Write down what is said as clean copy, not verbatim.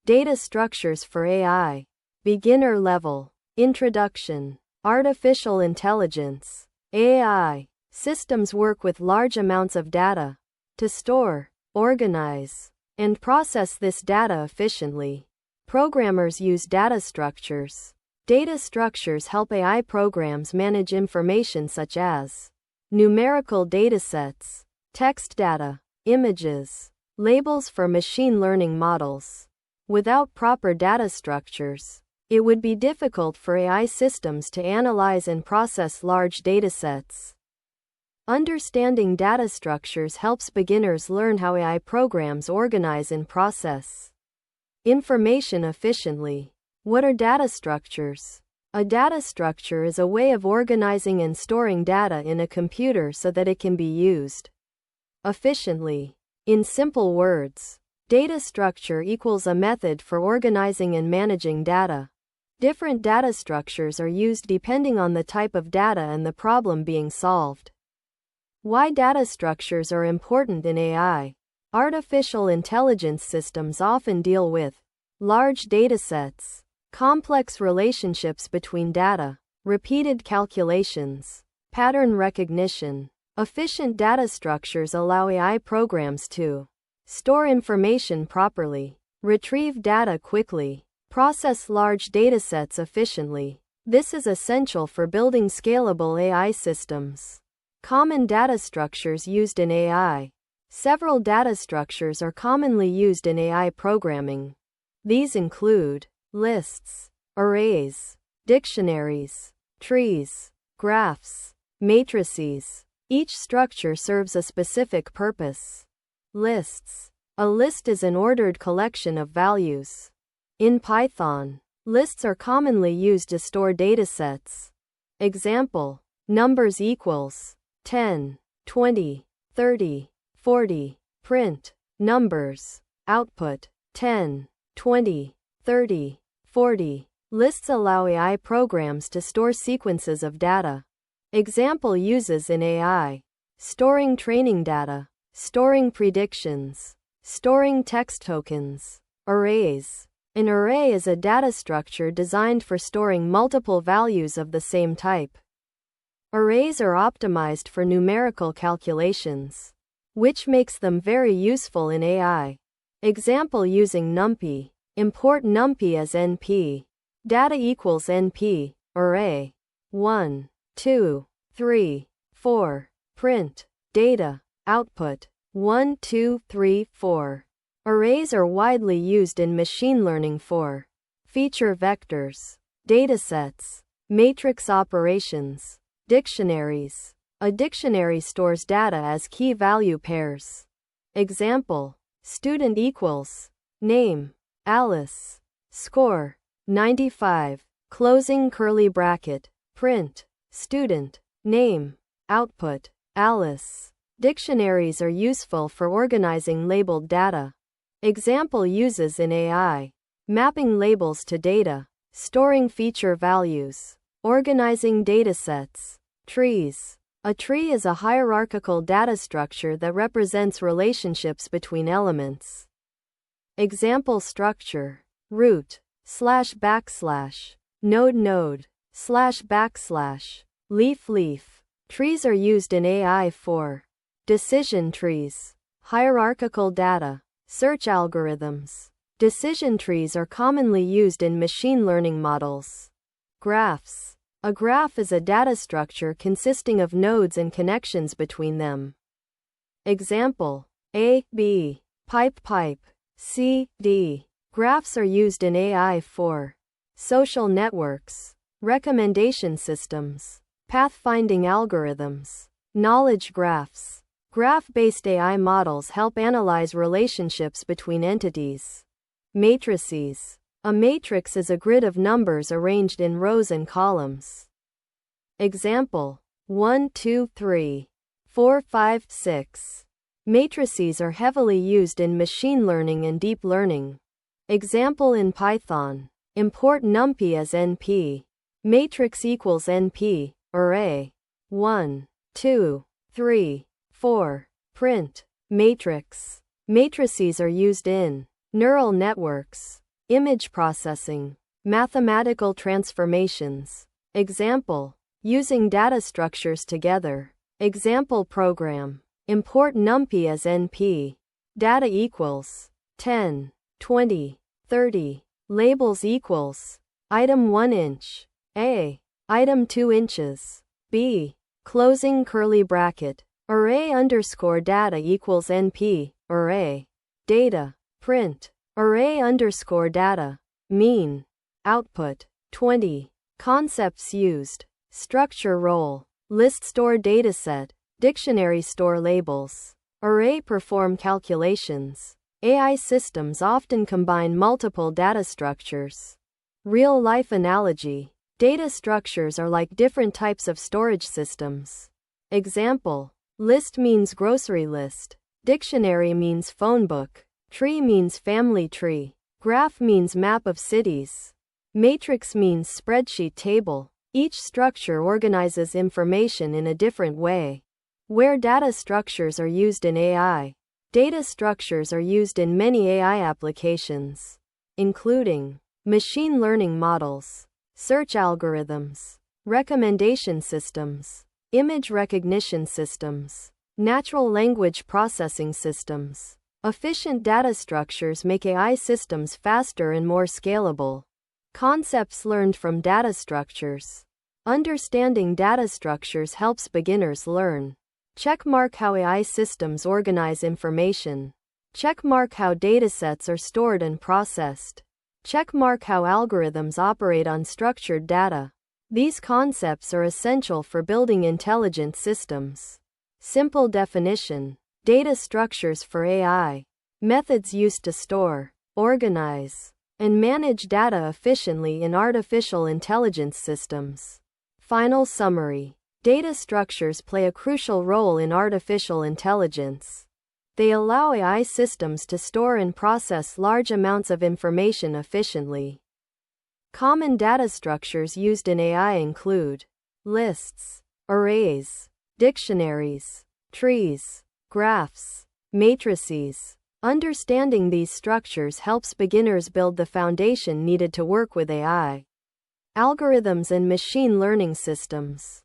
Data structures for AI. Beginner level. Introduction. Artificial intelligence. AI systems work with large amounts of data to store, organize, and process this data efficiently. Programmers use data structures. Data structures help AI programs manage information such as numerical datasets, text data, images, labels for machine learning models. Without proper data structures, it would be difficult for AI systems to analyze and process large datasets. Understanding data structures helps beginners learn how AI programs organize and process information efficiently. What are data structures? A data structure is a way of organizing and storing data in a computer so that it can be used efficiently. In simple words, data structure equals a method for organizing and managing data. Different data structures are used depending on the type of data and the problem being solved. Why data structures are important in AI. Artificial intelligence systems often deal with large datasets, complex relationships between data, repeated calculations, pattern recognition. Efficient data structures allow AI programs to store information properly, retrieve data quickly, process large datasets efficiently. This is essential for building scalable AI systems. Common data structures used in AI. Several data structures are commonly used in AI programming. These include lists, arrays, dictionaries, trees, graphs, matrices. Each structure serves a specific purpose. Lists. A list is an ordered collection of values. In Python, lists are commonly used to store datasets. Example: numbers equals 10, 20, 30, 40. Print numbers. Output 10, 20, 30, 40. Lists allow AI programs to store sequences of data. Example uses in AI: storing training data, storing predictions, storing text tokens. Arrays. An array is a data structure designed for storing multiple values of the same type. Arrays are optimized for numerical calculations, which makes them very useful in AI. Example using NumPy. Import NumPy as NP. Data equals NP, array. 1, 2, 3, 4. Print data. Output 1, 2, 3, 4. Arrays are widely used in machine learning for feature vectors, datasets, matrix operations, dictionaries. A dictionary stores data as key value pairs. Example: student equals name, Alice. Score 95. Closing curly bracket. Print student name. Output Alice. Dictionaries are useful for organizing labeled data. Example uses in AI: mapping labels to data, storing feature values, organizing datasets. Trees. A tree is a hierarchical data structure that represents relationships between elements. Example structure: root, //, node, //, leaf. Trees are used in AI for decision trees, hierarchical data, search algorithms. Decision trees are commonly used in machine learning models. Graphs. A graph is a data structure consisting of nodes and connections between them. Example: A, B, pipe, C, D. Graphs are used in AI for social networks, recommendation systems, pathfinding algorithms. Knowledge graphs. Graph-based AI models help analyze relationships between entities. Matrices. A matrix is a grid of numbers arranged in rows and columns. Example: 1, 2, 3, 4, 5, 6. Matrices are heavily used in machine learning and deep learning. Example in Python: import NumPy as NP. Matrix equals NP, array. 1, 2, 3, 4. Print matrix. Matrices are used in neural networks, image processing, mathematical transformations. Example, using data structures together. Example program, import numpy as np. Data equals 10, 20, 30. Labels equals item 1 inch, A, item 2 inches, B, closing curly bracket, array underscore data equals np, array, data, print, array underscore data, mean, output, 20. Concepts used, structure role, list store dataset, dictionary store labels, array perform calculations. AI systems often combine multiple data structures. Real-life analogy, data structures are like different types of storage systems. Example, list means grocery list, dictionary means phone book, tree means family tree, graph means map of cities, matrix means spreadsheet table. Each structure organizes information in a different way. Where data structures are used in AI. Data structures are used in many AI applications, including machine learning models, search algorithms, recommendation systems, image recognition systems, natural language processing systems. Efficient data structures make AI systems faster and more scalable. Concepts learned from data structures. Understanding data structures helps beginners learn. Checkmark how AI systems organize information. Checkmark how datasets are stored and processed. Checkmark how algorithms operate on structured data. These concepts are essential for building intelligent systems. Simple definition. Data structures for AI. Methods used to store, organize, and manage data efficiently in artificial intelligence systems. Final summary. Data structures play a crucial role in artificial intelligence. They allow AI systems to store and process large amounts of information efficiently. Common data structures used in AI include lists, arrays, dictionaries, trees, graphs, matrices. Understanding these structures helps beginners build the foundation needed to work with AI. Algorithms and machine learning systems.